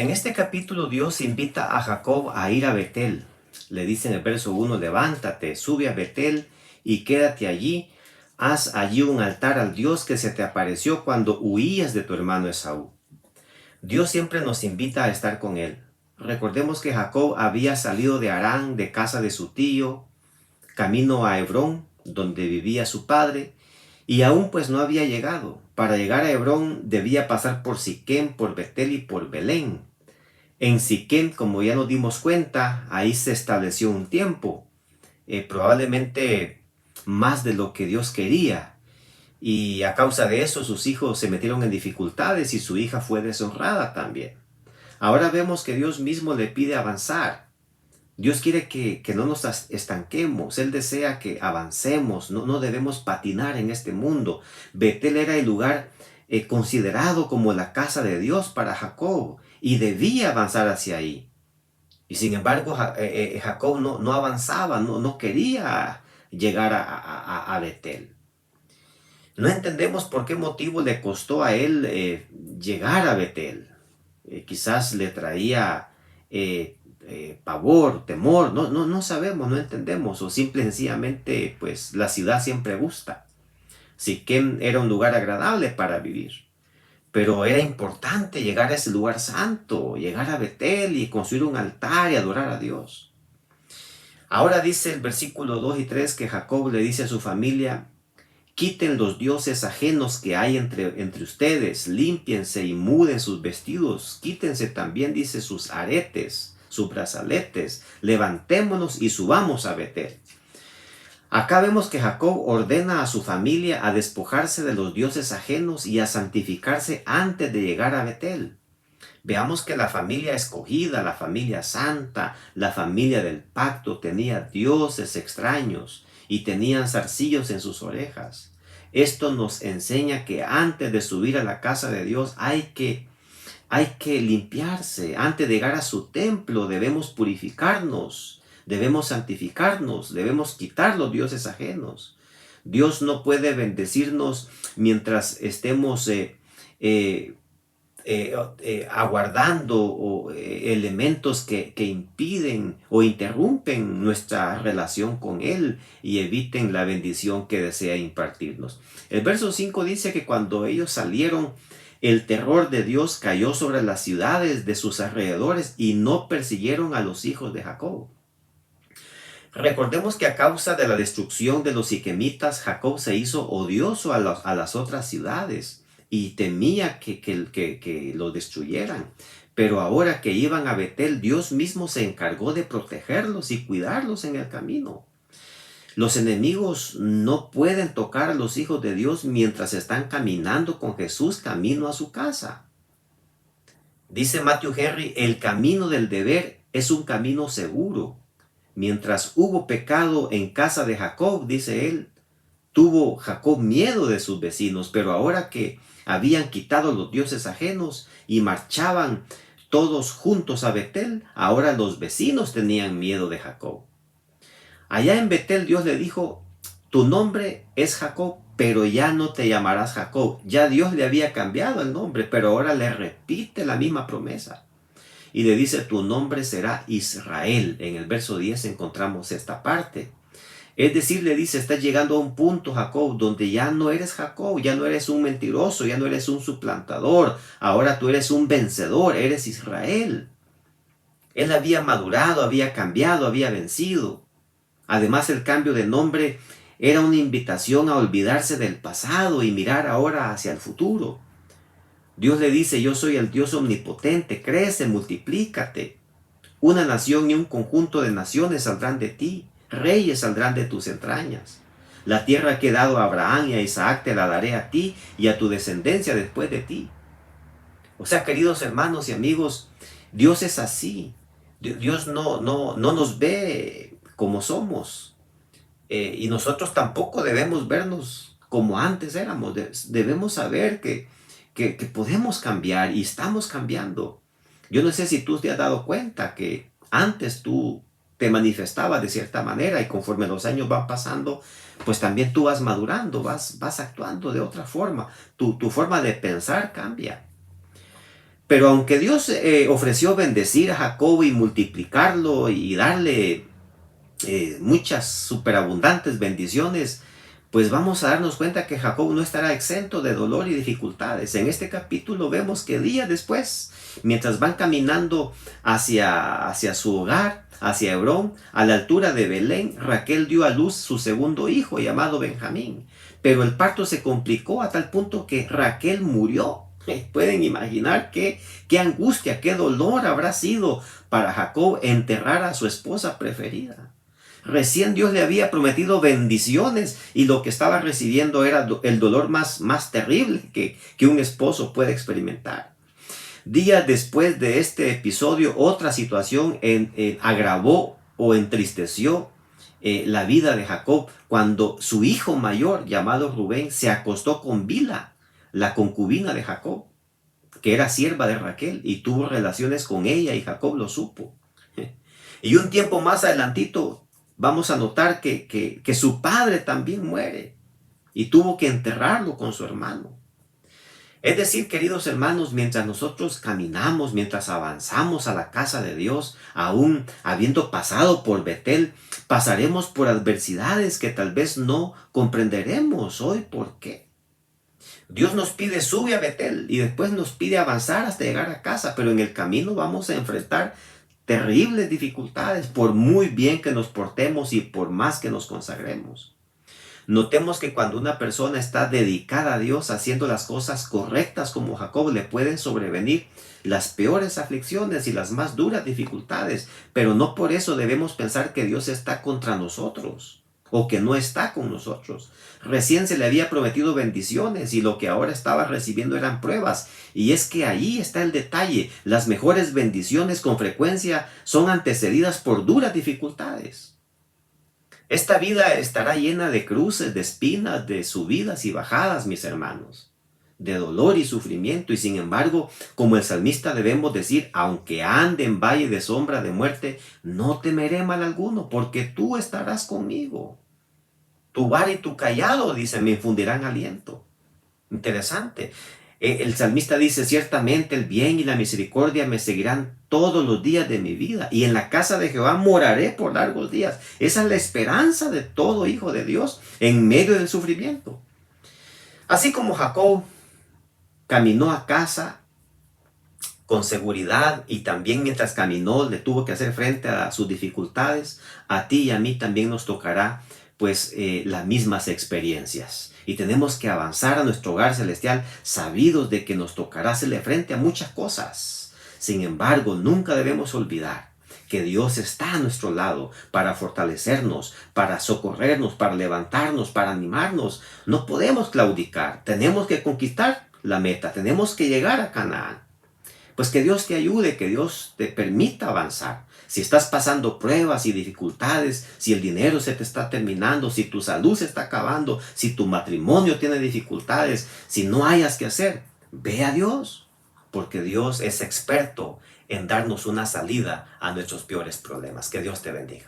En este capítulo Dios invita a Jacob a ir a Betel. Le dice en el verso 1, levántate, sube a Betel y quédate allí. Haz allí un altar al Dios que se te apareció cuando huías de tu hermano Esaú. Dios siempre nos invita a estar con Él. Recordemos que Jacob había salido de Harán, de casa de su tío, camino a Hebrón, donde vivía su padre, y aún pues no había llegado. Para llegar a Hebrón debía pasar por Siquem, por Betel y por Belén. En Siquem, como ya nos dimos cuenta, ahí se estableció un tiempo, probablemente más de lo que Dios quería. Y a causa de eso sus hijos se metieron en dificultades y su hija fue deshonrada también. Ahora vemos que Dios mismo le pide avanzar. Dios quiere que no nos estanquemos. Él desea que avancemos. No debemos patinar en este mundo. Betel era el lugar considerado como la casa de Dios para Jacob y debía avanzar hacia ahí. Y sin embargo, Jacob no avanzaba, no quería llegar a Betel. No entendemos por qué motivo le costó a él llegar a Betel. Quizás le traía pavor, temor, no sabemos, no entendemos, o simple y sencillamente, pues la ciudad siempre gusta. Siquem era un lugar agradable para vivir, pero era importante llegar a ese lugar santo, llegar a Betel y construir un altar y adorar a Dios. Ahora dice el versículo 2 y 3 que Jacob le dice a su familia: quiten los dioses ajenos que hay entre ustedes, límpiense y muden sus vestidos, quítense también, dice, sus aretes, sus brazaletes, levantémonos y subamos a Betel. Acá vemos que Jacob ordena a su familia a despojarse de los dioses ajenos y a santificarse antes de llegar a Betel. Veamos que la familia escogida, la familia santa, la familia del pacto tenía dioses extraños y tenían zarcillos en sus orejas. Esto nos enseña que antes de subir a la casa de Dios hay que limpiarse. Antes de llegar a su templo debemos purificarnos, debemos santificarnos, debemos quitar los dioses ajenos. Dios no puede bendecirnos mientras estemos aguardando elementos que impiden o interrumpen nuestra relación con Él y eviten la bendición que desea impartirnos. El verso 5 dice que cuando ellos salieron, el terror de Dios cayó sobre las ciudades de sus alrededores y no persiguieron a los hijos de Jacob. Recordemos que a causa de la destrucción de los siquemitas, Jacob se hizo odioso a las otras ciudades y temía que lo destruyeran. Pero ahora que iban a Betel, Dios mismo se encargó de protegerlos y cuidarlos en el camino. Los enemigos no pueden tocar a los hijos de Dios mientras están caminando con Jesús camino a su casa. Dice Matthew Henry, el camino del deber es un camino seguro. Mientras hubo pecado en casa de Jacob, dice él, tuvo Jacob miedo de sus vecinos, pero ahora que habían quitado los dioses ajenos y marchaban todos juntos a Betel, ahora los vecinos tenían miedo de Jacob. Allá en Betel Dios le dijo: tu nombre es Jacob, pero ya no te llamarás Jacob. Ya Dios le había cambiado el nombre, pero ahora le repite la misma promesa. Y le dice: tu nombre será Israel. En el verso 10 encontramos esta parte. Es decir, le dice: estás llegando a un punto, Jacob, donde ya no eres Jacob, ya no eres un mentiroso, ya no eres un suplantador. Ahora tú eres un vencedor, eres Israel. Él había madurado, había cambiado, había vencido. Además, el cambio de nombre era una invitación a olvidarse del pasado y mirar ahora hacia el futuro. Dios le dice: yo soy el Dios omnipotente, crece, multiplícate. Una nación y un conjunto de naciones saldrán de ti, reyes saldrán de tus entrañas. La tierra que he dado a Abraham y a Isaac te la daré a ti y a tu descendencia después de ti. O sea, queridos hermanos y amigos, Dios es así. Dios no nos ve como somos. Y nosotros tampoco debemos vernos como antes éramos. Debemos saber que podemos cambiar y estamos cambiando. Yo no sé si tú te has dado cuenta que antes tú te manifestabas de cierta manera y conforme los años van pasando, pues también tú vas madurando, vas actuando de otra forma. Tu forma de pensar cambia. Pero aunque Dios ofreció bendecir a Jacob y multiplicarlo y darle muchas superabundantes bendiciones, pues vamos a darnos cuenta que Jacob no estará exento de dolor y dificultades. En este capítulo vemos que días después, mientras van caminando hacia su hogar, hacia Hebrón, a la altura de Belén, Raquel dio a luz su segundo hijo llamado Benjamín. Pero el parto se complicó a tal punto que Raquel murió. Pueden imaginar qué angustia, qué dolor habrá sido para Jacob enterrar a su esposa preferida. Recién Dios le había prometido bendiciones y lo que estaba recibiendo era el dolor más terrible que un esposo puede experimentar. Días después de este episodio, otra situación agravó o entristeció la vida de Jacob cuando su hijo mayor, llamado Rubén, se acostó con Bila, la concubina de Jacob, que era sierva de Raquel, y tuvo relaciones con ella, y Jacob lo supo. Y un tiempo más adelantito vamos a notar que su padre también muere y tuvo que enterrarlo con su hermano. Es decir, queridos hermanos, mientras nosotros caminamos, mientras avanzamos a la casa de Dios, aún habiendo pasado por Betel, pasaremos por adversidades que tal vez no comprenderemos hoy por qué. Dios nos pide sube a Betel y después nos pide avanzar hasta llegar a casa, pero en el camino vamos a enfrentar terribles dificultades por muy bien que nos portemos y por más que nos consagremos. Notemos que cuando una persona está dedicada a Dios, haciendo las cosas correctas como Jacob, le pueden sobrevenir las peores aflicciones y las más duras dificultades, pero no por eso debemos pensar que Dios está contra nosotros o que no está con nosotros. Recién se le había prometido bendiciones y lo que ahora estaba recibiendo eran pruebas. Y es que ahí está el detalle. Las mejores bendiciones con frecuencia son antecedidas por duras dificultades. Esta vida estará llena de cruces, de espinas, de subidas y bajadas, mis hermanos, de dolor y sufrimiento. Y sin embargo, como el salmista debemos decir, aunque ande en valle de sombra de muerte, no temeré mal alguno, porque tú estarás conmigo. Tu vara y tu cayado, dice, me infundirán aliento. Interesante. El salmista dice, ciertamente el bien y la misericordia me seguirán todos los días de mi vida, y en la casa de Jehová moraré por largos días. Esa es la esperanza de todo hijo de Dios en medio del sufrimiento. Así como Jacob caminó a casa con seguridad y también mientras caminó le tuvo que hacer frente a sus dificultades, a ti y a mí también nos tocará pues las mismas experiencias. Y tenemos que avanzar a nuestro hogar celestial sabidos de que nos tocará hacerle frente a muchas cosas. Sin embargo, nunca debemos olvidar que Dios está a nuestro lado para fortalecernos, para socorrernos, para levantarnos, para animarnos. No podemos claudicar, tenemos que conquistar la meta, tenemos que llegar a Canaán. Pues que Dios te ayude, que Dios te permita avanzar. Si estás pasando pruebas y dificultades, si el dinero se te está terminando, si tu salud se está acabando, si tu matrimonio tiene dificultades, si no hayas que hacer, ve a Dios, porque Dios es experto en darnos una salida a nuestros peores problemas. Que Dios te bendiga.